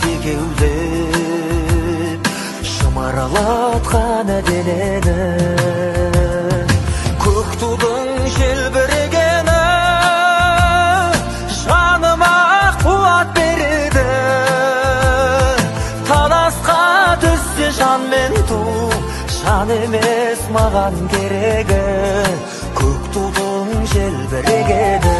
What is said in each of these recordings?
текеулеп шымырлатқан денені, көк тудың желбірегені жаныма қуат береді. Таласқа түссе жан мен ту, жан емес маған керегі, көк тудың желбірегені.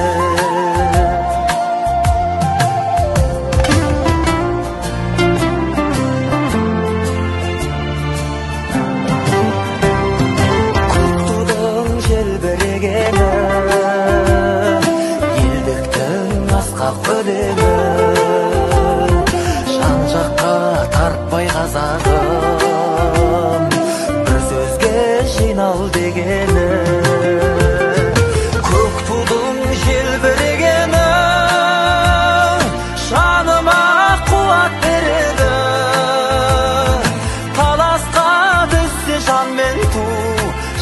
Елдіктің асқақ өлеңі, жан жаққа тартпай қазағым, бір сөзге жинал дегені. Көк тудың желбірегені жаныма қуат береді. Таласқа түссе жан мен ту,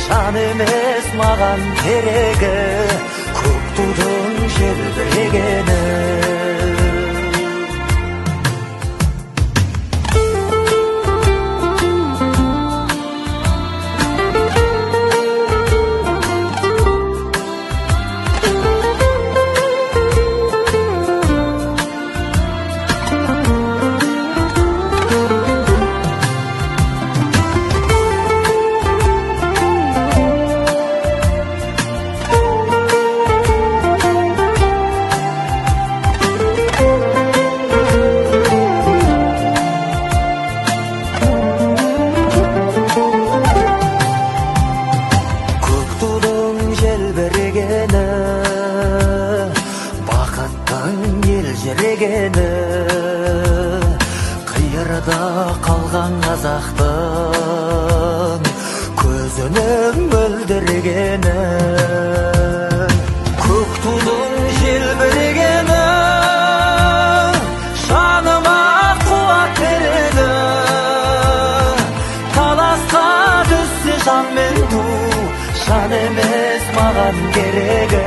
жан емес маған керегі, көк тудың желбірегені. Бақыттың елжірегені, қиырда қалған қазақтың көзінің мөлдірегені. Көк тудың желбірегені жаныма қуат береді. Таласқа түссе жан мен ту, жан емес маған керегі,